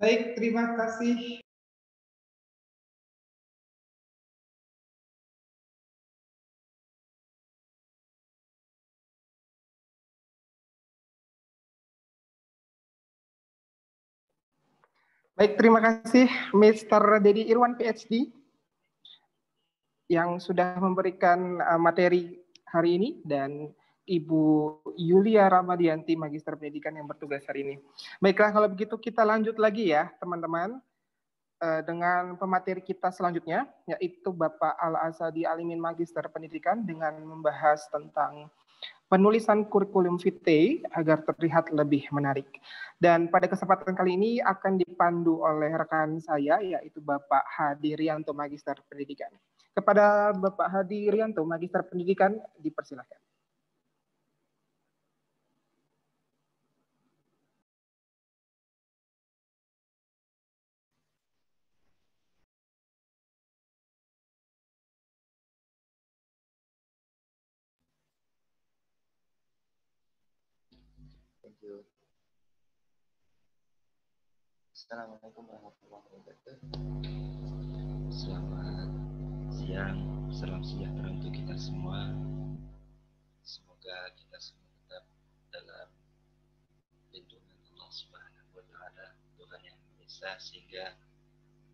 Baik, terima kasih. Baik, terima kasih Mr. Dedi Irwan PhD yang sudah memberikan materi hari ini dan Ibu Yulia Ramadianti, Magister Pendidikan yang bertugas hari ini. Baiklah, kalau begitu kita lanjut lagi ya teman-teman dengan pemateri kita selanjutnya, yaitu Bapak Al-Asadi Alimin, Magister Pendidikan, dengan membahas tentang penulisan kurikulum vitae agar terlihat lebih menarik. Dan pada kesempatan kali ini akan dipandu oleh rekan saya, yaitu Bapak Hadi Rianto, Magister Pendidikan. Kepada Bapak Hadi Rianto, Magister Pendidikan, dipersilakan. Thank you. Assalamualaikum warahmatullahi wabarakatuh. Selamat siang, salam sejahtera untuk kita semua. Semoga kita semua tetap dalam lindungan Allah Subhanahu wa Ta'ala, Tuhan yang Maha Esa, sehingga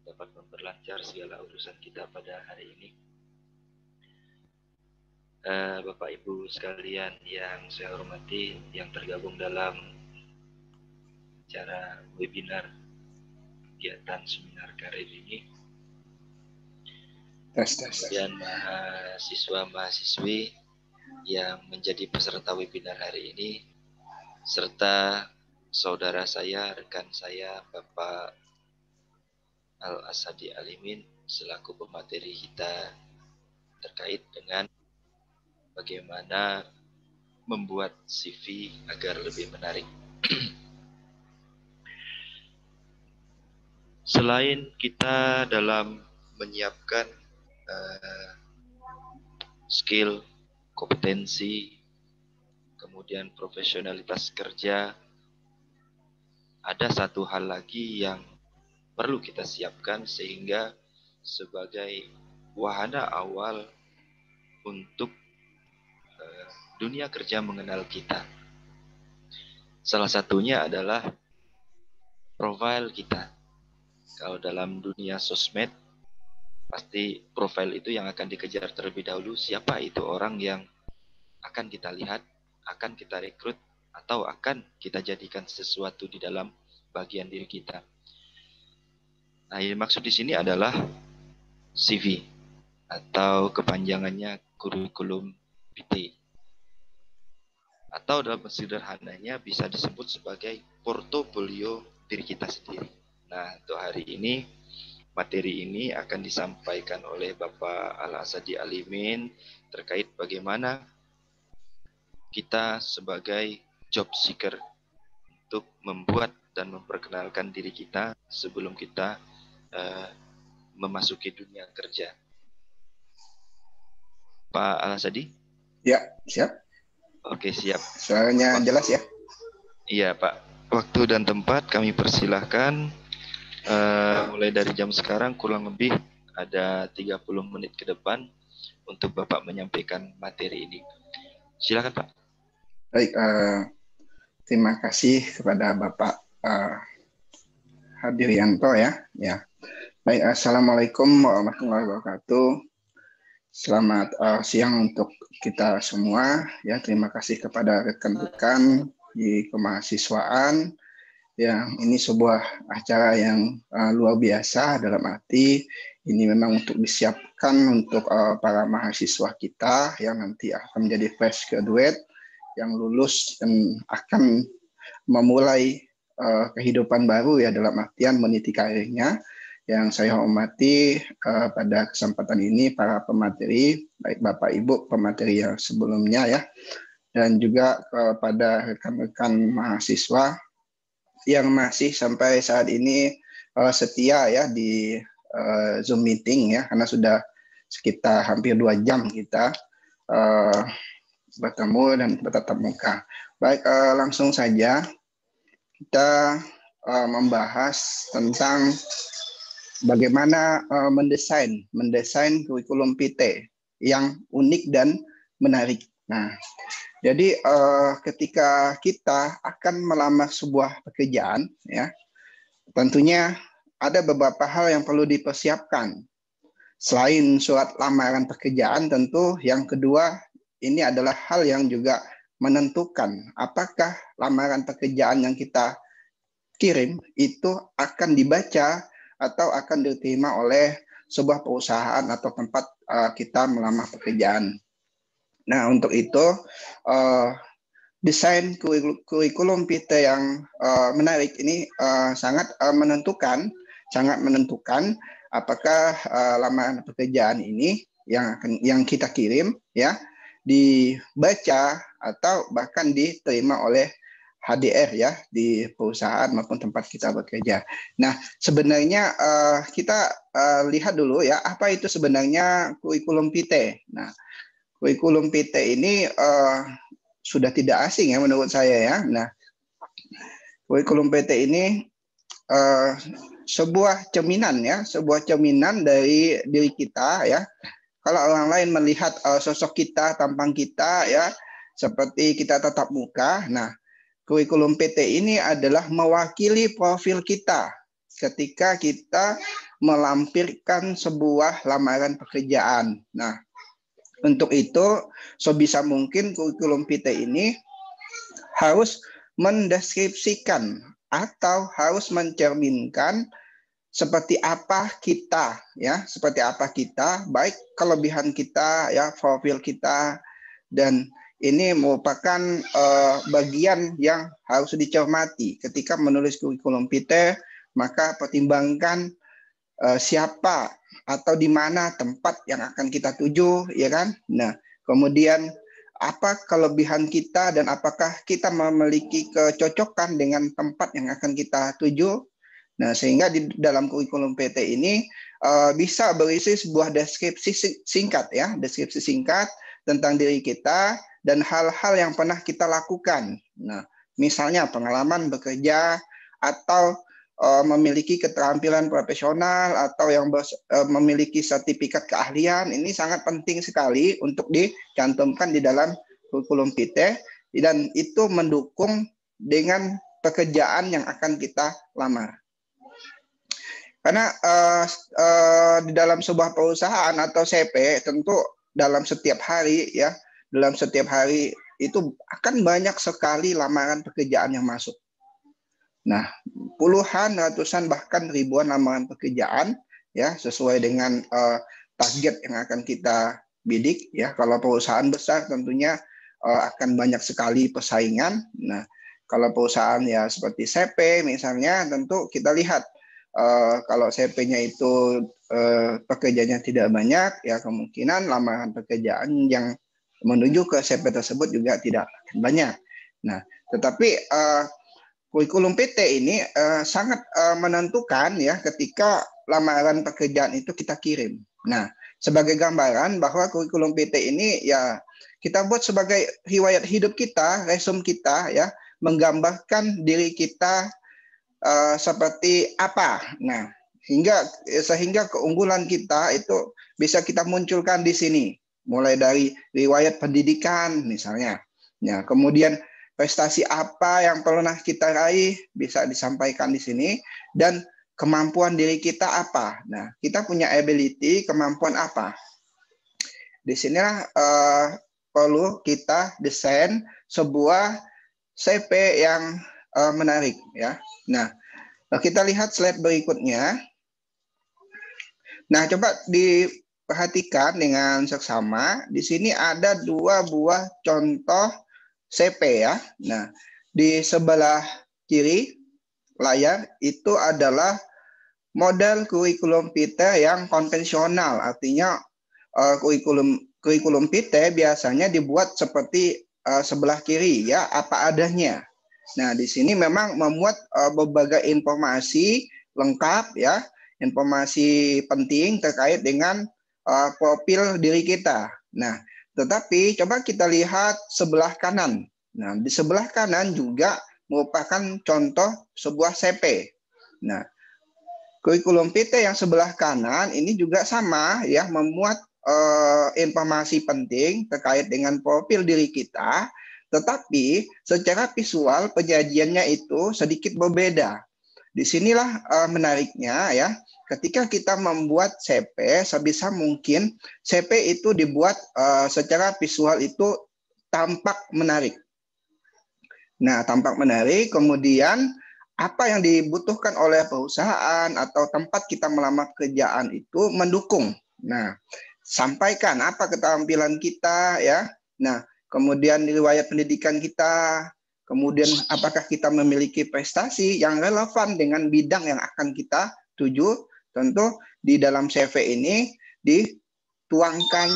dapat memperlancar segala urusan kita pada hari ini. Bapak Ibu sekalian yang saya hormati, yang tergabung dalam acara webinar kegiatan seminar karir ini, kemudian mahasiswa-mahasiswi yang menjadi peserta webinar hari ini, serta saudara saya, rekan saya, Bapak Al-Asadi Alimin, selaku pemateri kita terkait dengan bagaimana membuat CV agar lebih menarik. Selain kita dalam menyiapkan skill, kompetensi, kemudian profesionalitas kerja, ada satu hal lagi yang perlu kita siapkan sehingga sebagai wahana awal untuk dunia kerja mengenal kita. Salah satunya adalah profil kita. Kalau dalam dunia sosmed, pasti profil itu yang akan dikejar terlebih dahulu. Siapa itu orang yang akan kita lihat, akan kita rekrut, atau akan kita jadikan sesuatu di dalam bagian diri kita. Nah, yang maksud di sini adalah CV atau kepanjangannya kurikulum vitae. Atau dalam sederhananya bisa disebut sebagai portofolio diri kita sendiri. Nah, untuk hari ini, materi ini akan disampaikan oleh Bapak Al-Asadi Alimin terkait bagaimana kita sebagai job seeker untuk membuat dan memperkenalkan diri kita sebelum kita memasuki dunia kerja. Pak Al-Asadi? Ya, siap. Oke, siap. Suaranya jelas ya? Iya, Pak. Waktu dan tempat kami persilahkan. Mulai dari jam sekarang kurang lebih ada 30 menit ke depan untuk Bapak menyampaikan materi ini. Silakan, Pak. Baik, terima kasih kepada Bapak Hadi Rianto ya. Baik, assalamualaikum warahmatullahi wabarakatuh. Selamat siang untuk kita semua ya. Terima kasih kepada rekan-rekan di kemahasiswaan. Yang ini sebuah acara yang luar biasa dalam arti ini memang untuk disiapkan untuk para mahasiswa kita yang nanti akan menjadi fresh graduate yang lulus dan akan memulai kehidupan baru ya dalam artian meniti karirnya. Yang saya hormati pada kesempatan ini para pemateri, baik Bapak Ibu pemateri yang sebelumnya ya, dan juga kepada rekan-rekan mahasiswa yang masih sampai saat ini setia ya di Zoom meeting ya, karena sudah sekitar hampir 2 jam kita bertemu dan bertatap muka. Baik, langsung saja kita membahas tentang bagaimana mendesain kurikulum PT yang unik dan menarik. Nah, jadi ketika kita akan melamar sebuah pekerjaan, ya, tentunya ada beberapa hal yang perlu dipersiapkan. Selain surat lamaran pekerjaan, tentu yang kedua ini adalah hal yang juga menentukan apakah lamaran pekerjaan yang kita kirim itu akan dibaca atau akan diterima oleh sebuah perusahaan atau tempat kita melamar pekerjaan. Nah, untuk itu desain kurikulum PT yang menarik ini sangat menentukan apakah lamaran pekerjaan ini yang kita kirim ya dibaca atau bahkan diterima oleh HDR ya di perusahaan maupun tempat kita bekerja. Nah, sebenarnya kita lihat dulu ya apa itu sebenarnya kurikulum PT. Nah, kurikulum PT ini sudah tidak asing ya menurut saya ya. Nah, kurikulum PT ini sebuah cerminan dari diri kita ya. Kalau orang lain melihat sosok kita, tampang kita ya, seperti kita tatap muka. Nah, kurikulum PT ini adalah mewakili profil kita ketika kita melampirkan sebuah lamaran pekerjaan. Nah, untuk itu, sebisa mungkin kurikulum PT ini harus mendeskripsikan atau harus mencerminkan seperti apa kita ya, baik kelebihan kita ya, profil kita, dan ini merupakan bagian yang harus dicermati ketika menulis kurikulum PT. Maka pertimbangkan siapa atau di mana tempat yang akan kita tuju, ya kan? Nah, kemudian apa kelebihan kita dan apakah kita memiliki kecocokan dengan tempat yang akan kita tuju. Nah, sehingga di dalam kurikulum PT ini bisa berisi sebuah deskripsi singkat ya, deskripsi singkat tentang diri kita dan hal-hal yang pernah kita lakukan. Nah, misalnya pengalaman bekerja atau memiliki keterampilan profesional atau yang memiliki sertifikat keahlian, ini sangat penting sekali untuk dicantumkan di dalam kurikulum PT dan itu mendukung dengan pekerjaan yang akan kita lamar. Karena di dalam sebuah perusahaan atau CP tentu dalam setiap hari itu akan banyak sekali lamaran pekerjaan yang masuk. Nah, puluhan, ratusan, bahkan ribuan lamaran pekerjaan ya sesuai dengan target yang akan kita bidik ya. Kalau perusahaan besar tentunya akan banyak sekali persaingan. Nah, kalau perusahaan ya seperti CP misalnya, tentu kita lihat kalau CP-nya itu pekerjaannya tidak banyak, ya kemungkinan lamaran pekerjaan yang menuju ke CP tersebut juga tidak banyak. Nah, tetapi kurikulum PT ini sangat menentukan ya ketika lamaran pekerjaan itu kita kirim. Nah, sebagai gambaran bahwa kurikulum PT ini ya kita buat sebagai riwayat hidup kita, resume kita ya, menggambarkan diri kita seperti apa. Nah, sehingga keunggulan kita itu bisa kita munculkan di sini. Mulai dari riwayat pendidikan misalnya. Ya, kemudian prestasi apa yang pernah kita raih bisa disampaikan di sini dan kemampuan diri kita apa. Nah, kita punya ability, kemampuan apa. Di sinilah perlu kita desain sebuah CV yang menarik ya. Nah, kita lihat slide berikutnya. Nah, coba diperhatikan dengan seksama. Di sini ada 2 buah contoh CP ya. Nah, di sebelah kiri layar itu adalah model kurikulum PT yang konvensional. Artinya kurikulum PT biasanya dibuat seperti sebelah kiri ya, apa adanya. Nah, di sini memang memuat berbagai informasi lengkap ya, informasi penting terkait dengan profil diri kita. Nah, tetapi coba kita lihat sebelah kanan. Nah, di sebelah kanan juga merupakan contoh sebuah CP. Nah, kurikulum PT yang sebelah kanan ini juga sama ya, memuat informasi penting terkait dengan profil diri kita, tetapi secara visual penyajiannya itu sedikit berbeda. Disinilah menariknya ya, ketika kita membuat CP, sebisa mungkin CP itu dibuat secara visual itu tampak menarik. Nah, tampak menarik, kemudian apa yang dibutuhkan oleh perusahaan atau tempat kita melamar pekerjaan itu mendukung. Nah, sampaikan apa keterampilan kita ya. Nah, kemudian riwayat pendidikan kita, kemudian apakah kita memiliki prestasi yang relevan dengan bidang yang akan kita tuju. Tentu di dalam CV ini dituangkan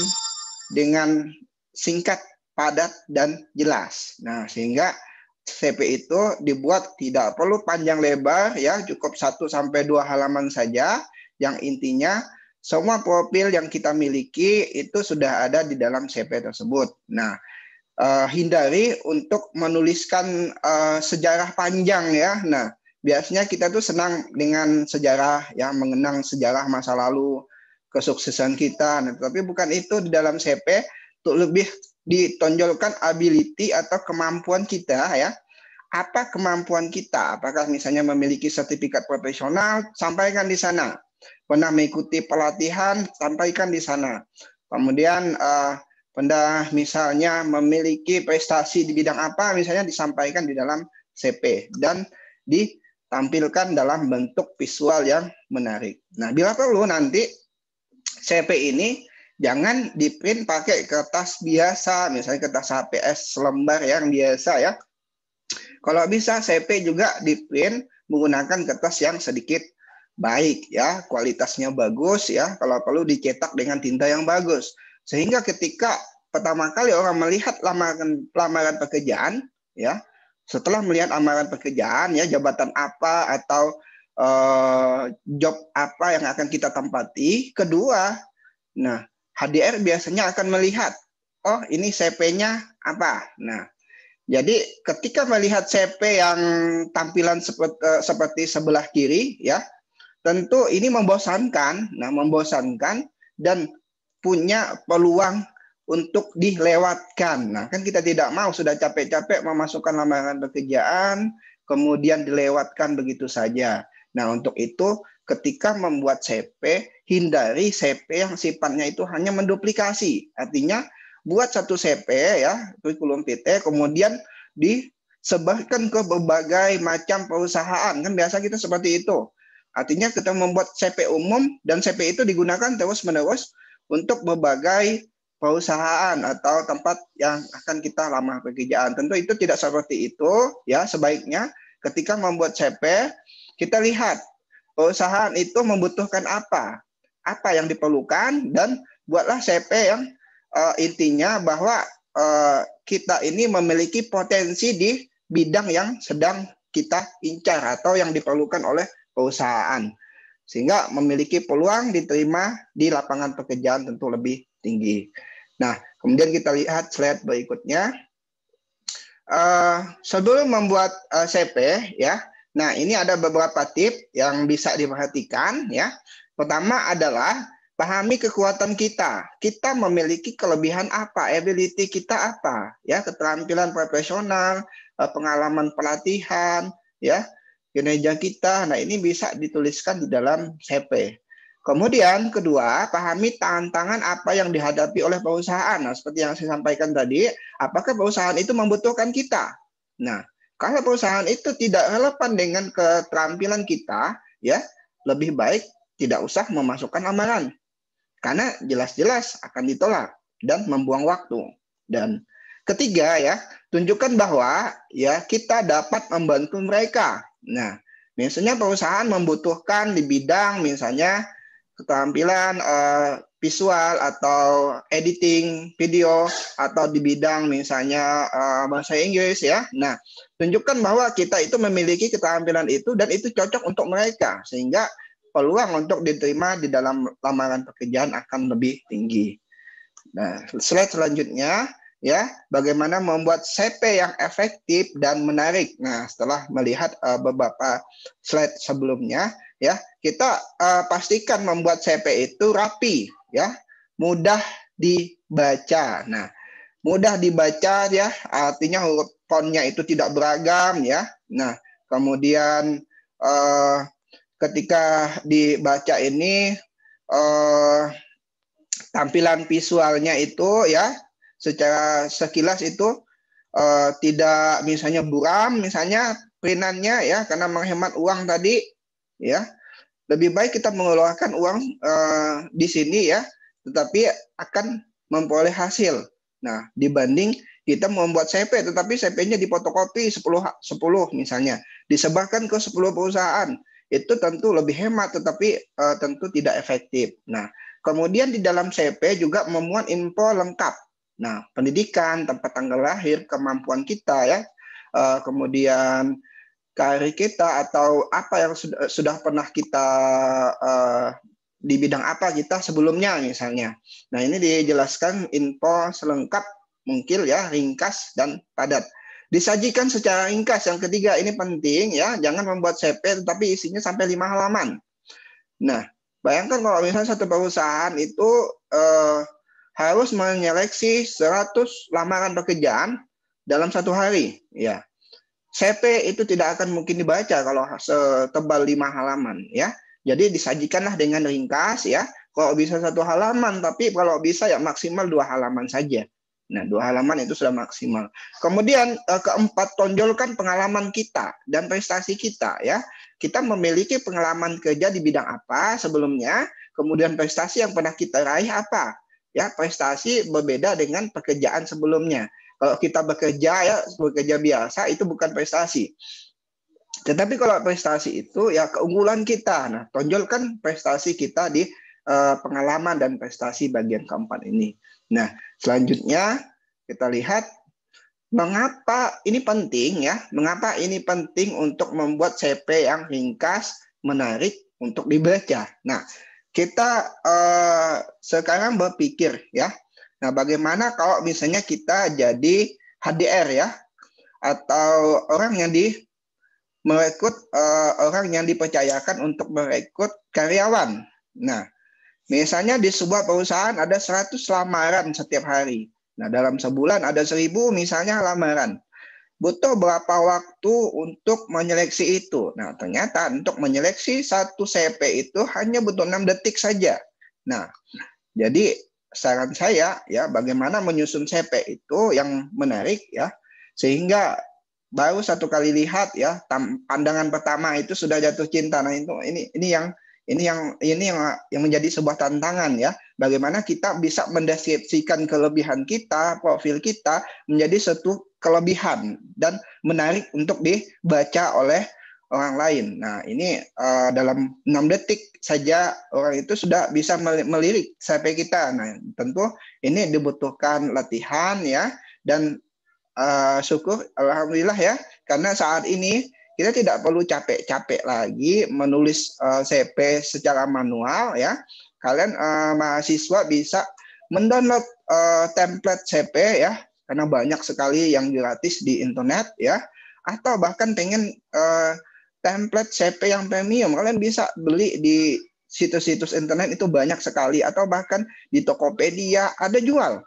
dengan singkat, padat, dan jelas. Nah, sehingga CV itu dibuat tidak perlu panjang lebar ya, cukup 1-2 halaman saja, yang intinya semua profil yang kita miliki itu sudah ada di dalam CV tersebut. Nah, hindari untuk menuliskan sejarah panjang ya. Nah, biasanya kita tuh senang dengan sejarah ya, mengenang sejarah masa lalu, kesuksesan kita. Nah, tapi bukan itu di dalam CV, untuk lebih ditonjolkan ability atau kemampuan kita ya. Apa kemampuan kita? Apakah misalnya memiliki sertifikat profesional? Sampaikan di sana. Pernah mengikuti pelatihan? Sampaikan di sana. Kemudian pernah misalnya memiliki prestasi di bidang apa? Misalnya disampaikan di dalam CV dan ditampilkan dalam bentuk visual yang menarik. Nah, bila perlu nanti CV ini jangan di-print pakai kertas biasa, misalnya kertas HPS lembar yang biasa ya. Kalau bisa CV juga di-print menggunakan kertas yang sedikit baik ya, kualitasnya bagus ya, kalau perlu dicetak dengan tinta yang bagus. Sehingga ketika pertama kali orang melihat lamaran pekerjaan ya, setelah melihat lamaran pekerjaan ya, jabatan apa atau job apa yang akan kita tempati, kedua, nah HDR biasanya akan melihat, oh ini CV-nya apa. Nah, jadi ketika melihat CV yang tampilan seperti sebelah kiri ya, tentu ini membosankan. Nah, membosankan dan punya peluang untuk dilewatkan. Nah, kan kita tidak mau sudah capek-capek memasukkan lamaran pekerjaan, kemudian dilewatkan begitu saja. Nah, untuk itu ketika membuat CV, hindari CV yang sifatnya itu hanya menduplikasi. Artinya buat satu CV ya, kurikulum PT, kemudian disebarkan ke berbagai macam perusahaan. Kan biasa kita seperti itu. Artinya kita membuat CV umum dan CV itu digunakan terus-menerus untuk berbagai perusahaan atau tempat yang akan kita lamar pekerjaan. Tentu itu tidak seperti itu ya. Sebaiknya ketika membuat CV, kita lihat perusahaan itu membutuhkan apa yang diperlukan, dan buatlah CV yang intinya bahwa kita ini memiliki potensi di bidang yang sedang kita incar atau yang diperlukan oleh perusahaan, sehingga memiliki peluang diterima di lapangan pekerjaan tentu lebih tinggi. Nah, kemudian kita lihat slide berikutnya. Sebelum membuat CV ya, nah ini ada beberapa tips yang bisa diperhatikan ya. Pertama adalah pahami kekuatan kita. Kita memiliki kelebihan apa, ability kita apa, ya, keterampilan profesional, pengalaman pelatihan, ya, kinerja kita. Nah, ini bisa dituliskan di dalam CV. Kemudian kedua, pahami tantangan apa yang dihadapi oleh perusahaan. Nah, seperti yang saya sampaikan tadi, apakah perusahaan itu membutuhkan kita? Nah, kalau perusahaan itu tidak relevan dengan keterampilan kita, ya, lebih baik tidak usah memasukkan lamaran. Karena jelas-jelas akan ditolak dan membuang waktu. Dan ketiga ya, tunjukkan bahwa ya kita dapat membantu mereka. Nah, misalnya perusahaan membutuhkan di bidang misalnya keterampilan visual atau editing video, atau di bidang misalnya bahasa Inggris ya. Nah, tunjukkan bahwa kita itu memiliki keterampilan itu dan itu cocok untuk mereka, sehingga peluang untuk diterima di dalam lamaran pekerjaan akan lebih tinggi. Nah, slide selanjutnya ya, bagaimana membuat CP yang efektif dan menarik. Nah, setelah melihat beberapa slide sebelumnya, ya, kita pastikan membuat CP itu rapi, ya, mudah dibaca. Nah, mudah dibaca ya, artinya huruf fontnya itu tidak beragam ya. Nah, kemudian ketika dibaca ini tampilan visualnya itu ya secara sekilas itu tidak misalnya buram misalnya printannya ya, karena menghemat uang tadi ya. Lebih baik kita mengeluarkan uang di sini ya, tetapi akan memperoleh hasil. Nah, dibanding kita membuat CP tetapi CP-nya difotokopi 10 misalnya, disebarkan ke 10 perusahaan. Itu tentu lebih hemat tetapi tentu tidak efektif. Nah, kemudian di dalam CP juga memuat info lengkap. Nah, pendidikan, tempat tanggal lahir, kemampuan kita ya, kemudian karir kita atau apa yang sudah pernah kita di bidang apa kita sebelumnya misalnya. Nah, ini dijelaskan info selengkap mungkin ya, ringkas dan padat. Disajikan secara ringkas. Yang ketiga ini penting ya, jangan membuat CP tetapi isinya sampai 5 halaman. Nah, bayangkan kalau misalnya satu perusahaan itu harus menyeleksi 100 lamaran pekerjaan dalam satu hari ya. CP itu tidak akan mungkin dibaca kalau setebal 5 halaman ya. Jadi disajikanlah dengan ringkas ya. Kalau bisa 1 halaman, tapi kalau bisa ya maksimal 2 halaman saja. Nah, 2 halaman itu sudah maksimal. Kemudian keempat, tonjolkan pengalaman kita dan prestasi kita ya. Kita memiliki pengalaman kerja di bidang apa sebelumnya, kemudian prestasi yang pernah kita raih apa. Ya, prestasi berbeda dengan pekerjaan sebelumnya. Kalau kita bekerja biasa itu bukan prestasi. Tetapi kalau prestasi itu ya keunggulan kita. Nah, tonjolkan prestasi kita di pengalaman dan prestasi bagian keempat ini. Nah, selanjutnya kita lihat mengapa ini penting ya. Mengapa ini penting untuk membuat CP yang ringkas, menarik untuk dibaca. Nah, kita sekarang berpikir ya. Nah, bagaimana kalau misalnya kita jadi HDR ya, atau orang yang merekrut orang yang dipercayakan untuk merekrut karyawan. Nah, misalnya di sebuah perusahaan ada 100 lamaran setiap hari. Nah, dalam sebulan ada 1000 misalnya lamaran. Butuh berapa waktu untuk menyeleksi itu? Nah, ternyata untuk menyeleksi satu CP itu hanya butuh 6 detik saja. Nah, jadi saran saya ya, bagaimana menyusun CP itu yang menarik ya, sehingga baru satu kali lihat ya, pandangan pertama itu sudah jatuh cinta. Nah, itu ini yang menjadi sebuah tantangan ya, bagaimana kita bisa mendeskripsikan kelebihan kita, profil kita menjadi satu kelebihan dan menarik untuk dibaca oleh orang lain. Nah, ini dalam 6 detik saja orang itu sudah bisa melirik CP kita. Nah, tentu ini dibutuhkan latihan ya, dan syukur alhamdulillah ya, karena saat ini kita tidak perlu capek-capek lagi menulis CP secara manual ya. Kalian mahasiswa bisa mendownload template CP ya, karena banyak sekali yang gratis di internet ya. Atau bahkan pengen template CP yang premium, kalian bisa beli di situs-situs internet itu banyak sekali, atau bahkan di Tokopedia ada jual.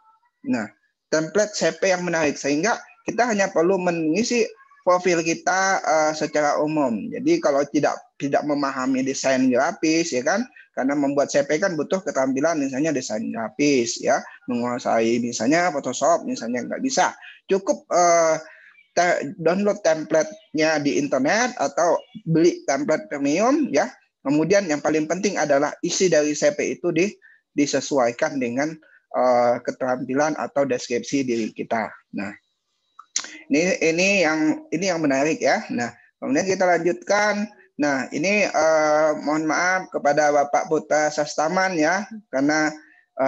Nah, template CP yang menarik, sehingga kita hanya perlu mengisi profil kita secara umum. Jadi kalau tidak memahami desain grafis ya kan, karena membuat CP kan butuh keterampilan misalnya desain grafis ya, menguasai misalnya Photoshop misalnya, nggak bisa. Cukup download template-nya di internet atau beli template premium ya. Kemudian yang paling penting adalah isi dari CP itu disesuaikan dengan keterampilan atau deskripsi diri kita. Nah, ini yang menarik ya. Nah, kemudian kita lanjutkan. Nah, ini mohon maaf kepada Bapak Putra Sastaman ya, karena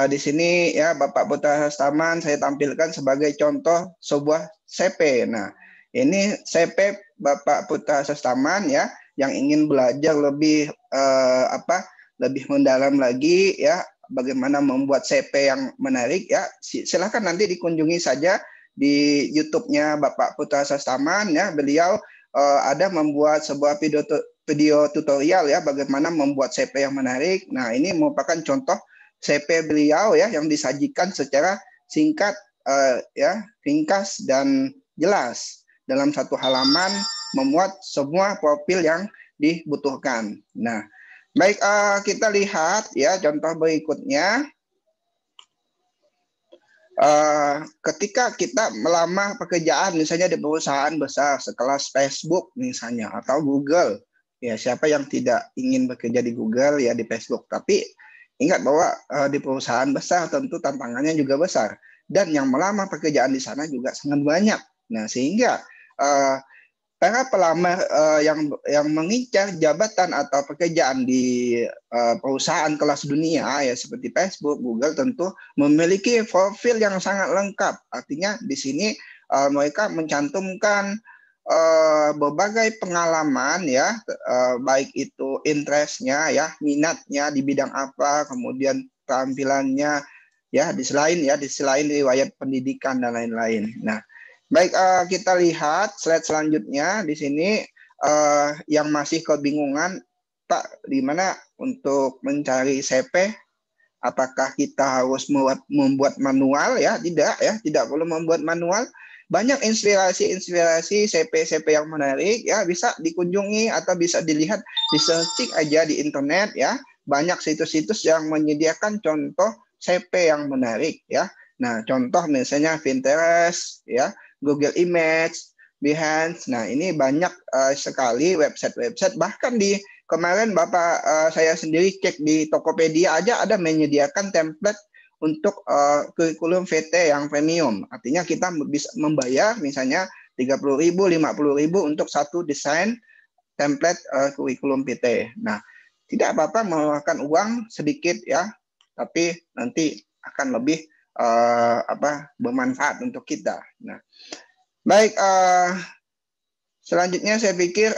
di sini ya Bapak Putra Sastaman saya tampilkan sebagai contoh sebuah CP. Nah, ini CP Bapak Putra Sastaman ya, yang ingin belajar lebih lebih mendalam lagi ya, bagaimana membuat CV yang menarik ya, silakan nanti dikunjungi saja di YouTube-nya Bapak Putra Sastaman ya. Beliau ada membuat sebuah video tutorial ya bagaimana membuat CV yang menarik. Nah, ini merupakan contoh CV beliau ya yang disajikan secara singkat ya, ringkas dan jelas dalam satu halaman, memuat semua profil yang dibutuhkan. Nah, baik, kita lihat ya contoh berikutnya. Ketika kita melamar pekerjaan misalnya di perusahaan besar sekelas Facebook misalnya atau Google, ya siapa yang tidak ingin bekerja di Google ya, di Facebook, tapi ingat bahwa di perusahaan besar tentu tantangannya juga besar dan yang melamar pekerjaan di sana juga sangat banyak. Nah, sehingga para pelamar yang mengincar jabatan atau pekerjaan di perusahaan kelas dunia ya seperti Facebook, Google tentu memiliki profil yang sangat lengkap. Artinya di sini mereka mencantumkan berbagai pengalaman ya, baik itu interestnya ya, minatnya di bidang apa, kemudian tampilannya ya, di selain riwayat pendidikan dan lain-lain. Nah, baik, kita lihat slide selanjutnya di sini yang masih kebingungan, Pak, di mana untuk mencari CV, apakah kita harus membuat manual ya? Tidak ya, tidak perlu membuat manual. Banyak inspirasi CV yang menarik ya, bisa dikunjungi atau bisa dilihat di searching aja di internet ya. Banyak situs-situs yang menyediakan contoh CV yang menarik ya. Nah, contoh misalnya Pinterest ya, Google Image, Behance. Nah, ini banyak sekali website-website. Bahkan di kemarin Bapak saya sendiri cek di Tokopedia aja ada menyediakan template untuk kurikulum VT yang premium. Artinya kita bisa membayar misalnya 30.000, 50.000 untuk satu desain template kurikulum VT. Nah, tidak apa-apa mengeluarkan uang sedikit ya, tapi nanti akan lebih bermanfaat untuk kita. Nah, baik, selanjutnya saya pikir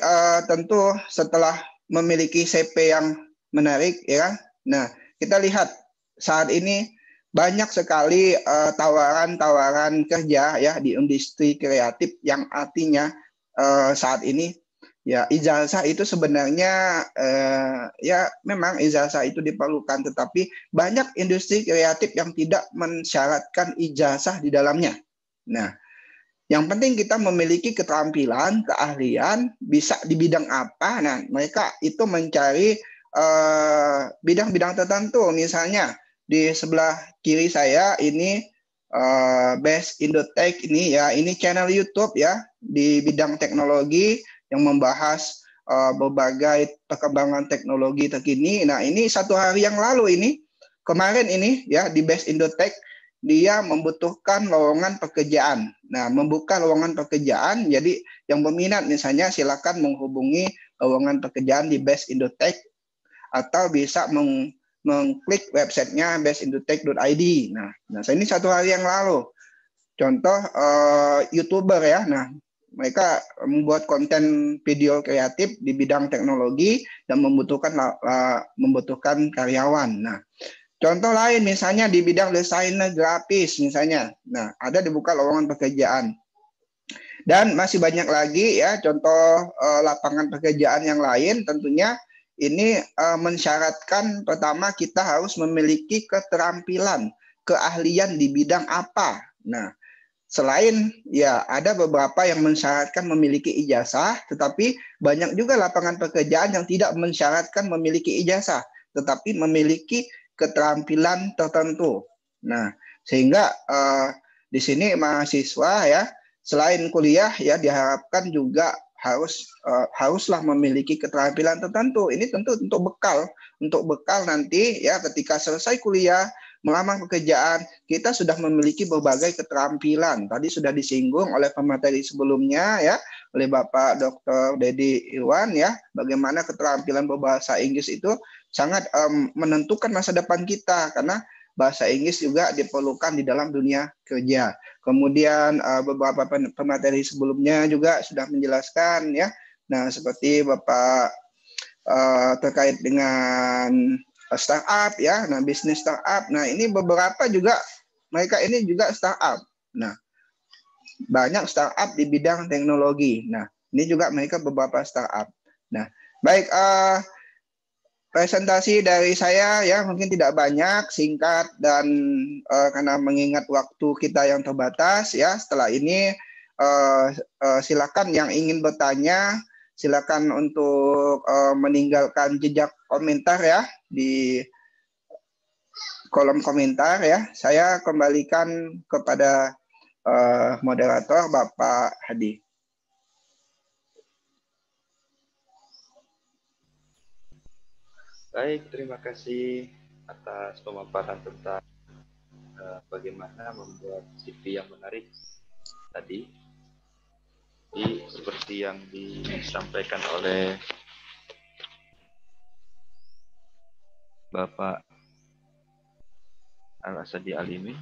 tentu setelah memiliki CV yang menarik ya. Nah, kita lihat saat ini banyak sekali tawaran-tawaran kerja ya di industri kreatif yang artinya saat ini ya ijazah itu sebenarnya ya memang ijazah itu diperlukan, tetapi banyak industri kreatif yang tidak mensyaratkan ijazah di dalamnya. Nah, yang penting kita memiliki keterampilan, keahlian, bisa di bidang apa. Nah, mereka itu mencari bidang-bidang tertentu. Misalnya di sebelah kiri saya ini Best Indotech ini ya, ini channel YouTube ya di bidang teknologi yang membahas berbagai perkembangan teknologi terkini. Nah, ini satu hari yang lalu ini, kemarin ini ya di Best Indotech, dia membutuhkan lowongan pekerjaan. Nah, membuka lowongan pekerjaan, jadi yang berminat misalnya silakan menghubungi lowongan pekerjaan di Best Indotech atau bisa mengklik websitenya bestindotech.id. Nah, ini satu hari yang lalu. Contoh YouTuber ya. Nah, mereka membuat konten video kreatif di bidang teknologi dan membutuhkan karyawan. Nah, contoh lain misalnya di bidang desainer grafis misalnya. Nah, ada dibuka lowongan pekerjaan. Dan masih banyak lagi ya contoh lapangan pekerjaan yang lain. Tentunya ini mensyaratkan pertama kita harus memiliki keterampilan, keahlian di bidang apa. Nah, selain ya ada beberapa yang mensyaratkan memiliki ijazah, tetapi banyak juga lapangan pekerjaan yang tidak mensyaratkan memiliki ijazah, tetapi memiliki keterampilan tertentu. Nah, sehingga di sini mahasiswa ya selain kuliah ya diharapkan juga haruslah memiliki keterampilan tertentu. Ini tentu untuk bekal nanti ya ketika selesai kuliah melamar pekerjaan, kita sudah memiliki berbagai keterampilan. Tadi sudah disinggung oleh pemateri sebelumnya ya, oleh Bapak Dr. Dedi Irwan ya, bagaimana keterampilan berbahasa Inggris itu sangat menentukan masa depan kita, karena bahasa Inggris juga diperlukan di dalam dunia kerja. Kemudian beberapa pemateri sebelumnya juga sudah menjelaskan ya. Nah, seperti Bapak terkait dengan startup ya. Nah, bisnis startup. Nah, ini beberapa juga mereka ini juga startup. Nah, banyak startup di bidang teknologi. Nah, ini juga mereka beberapa startup. Nah, baik, presentasi dari saya ya mungkin tidak banyak, singkat dan karena mengingat waktu kita yang terbatas ya. Setelah ini silakan yang ingin bertanya, silakan untuk meninggalkan jejak komentar ya di kolom komentar ya. Saya kembalikan kepada moderator Bapak Hadi. Baik, terima kasih atas pemaparan tentang bagaimana membuat CV yang menarik tadi. Jadi seperti yang disampaikan oleh Bapak Al-Asadi Alimin,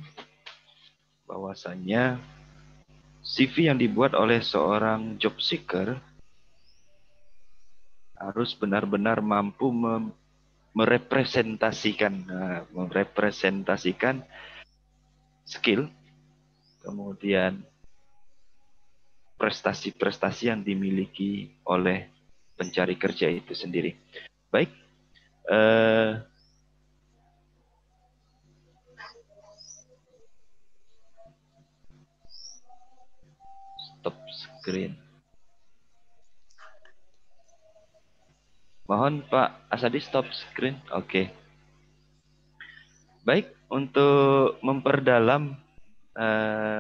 bahwasannya CV yang dibuat oleh seorang job seeker harus benar-benar mampu merepresentasikan skill, kemudian prestasi-prestasi yang dimiliki oleh pencari kerja itu sendiri. Baik, stop screen. Mohon Pak Asadi stop screen. Oke. Baik, untuk memperdalam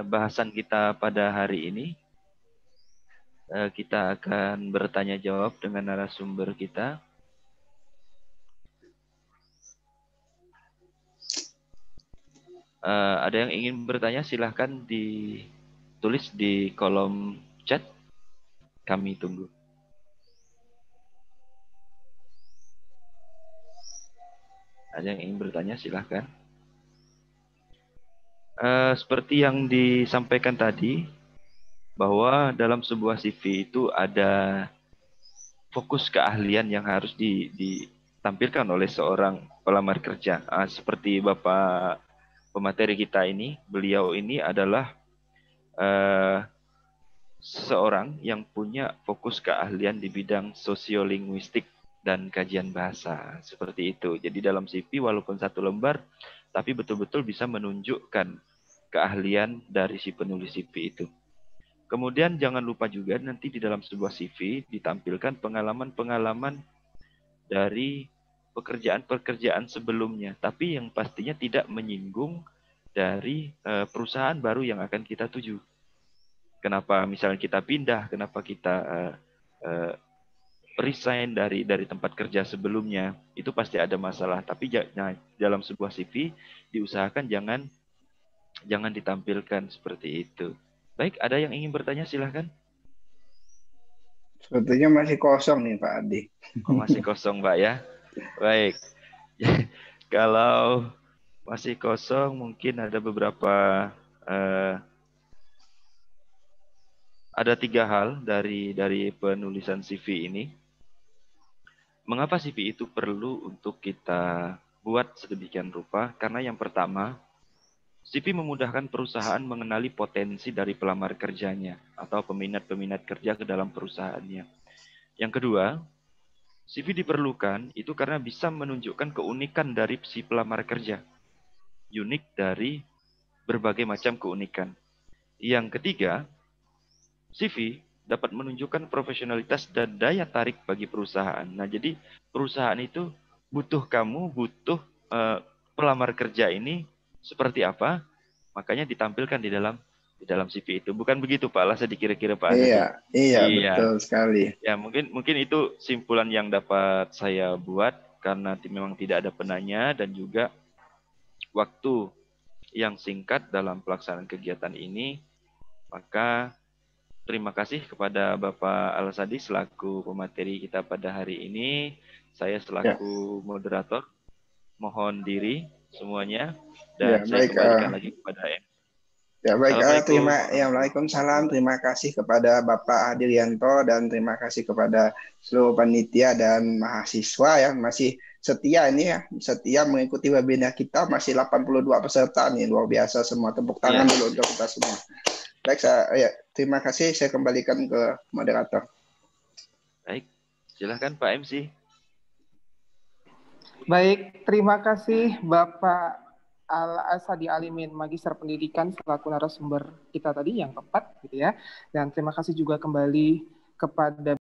bahasan kita pada hari ini, kita akan bertanya jawab dengan narasumber kita. Ada yang ingin bertanya, silahkan ditulis di kolom chat. Kami tunggu. Ada yang ingin bertanya, silahkan. Seperti yang disampaikan tadi, bahwa dalam sebuah CV itu ada fokus keahlian yang harus ditampilkan oleh seorang pelamar kerja. Seperti Bapak pemateri kita ini, beliau ini adalah seseorang yang punya fokus keahlian di bidang sosiolinguistik dan kajian bahasa. Seperti itu. Jadi dalam CV walaupun satu lembar, tapi betul-betul bisa menunjukkan keahlian dari si penulis CV itu. Kemudian jangan lupa juga nanti di dalam sebuah CV ditampilkan pengalaman-pengalaman dari pekerjaan-pekerjaan sebelumnya, tapi yang pastinya tidak menyinggung dari perusahaan baru yang akan kita tuju. Kenapa misalnya kita pindah, kenapa kita resign dari tempat kerja sebelumnya, itu pasti ada masalah. Tapi dalam sebuah CV diusahakan jangan ditampilkan seperti itu. Baik, ada yang ingin bertanya, silahkan. Sepertinya masih kosong nih Pak Adi. Oh, masih kosong Pak ya. Baik. Kalau masih kosong, mungkin ada beberapa ada 3 hal dari penulisan CV ini. Mengapa CV itu perlu untuk kita buat sedemikian rupa? Karena yang pertama, CV memudahkan perusahaan mengenali potensi dari pelamar kerjanya atau peminat-peminat kerja ke dalam perusahaannya. Yang kedua, CV diperlukan itu karena bisa menunjukkan keunikan dari si pelamar kerja. Unik dari berbagai macam keunikan. Yang ketiga, CV dapat menunjukkan profesionalitas dan daya tarik bagi perusahaan. Nah, jadi perusahaan itu butuh pelamar kerja ini seperti apa, makanya ditampilkan di dalam CV itu. Bukan begitu Pak Lasa dikira-kira Pak Asadi? Iya, betul sekali. Ya, mungkin itu simpulan yang dapat saya buat karena memang tidak ada penanya dan juga waktu yang singkat dalam pelaksanaan kegiatan ini. Maka terima kasih kepada Bapak Al-Asadi selaku pemateri kita pada hari ini. Saya selaku moderator mohon diri semuanya dan saya kembalikan lagi kepada M. Ya baik, Waalaikumsalam. Terima kasih kepada Bapak Adilianto dan terima kasih kepada seluruh panitia dan mahasiswa yang masih setia ini ya, setia mengikuti webinar kita, masih 82 peserta nih, luar biasa semua. Tepuk tangan dulu untuk kita semua. Baik, terima kasih, saya kembalikan ke moderator. Baik, silahkan Pak MC. Baik, terima kasih Bapak Al-Asadi Alimin, Magister Pendidikan selaku narasumber kita tadi yang keempat gitu ya. Dan terima kasih juga kembali kepada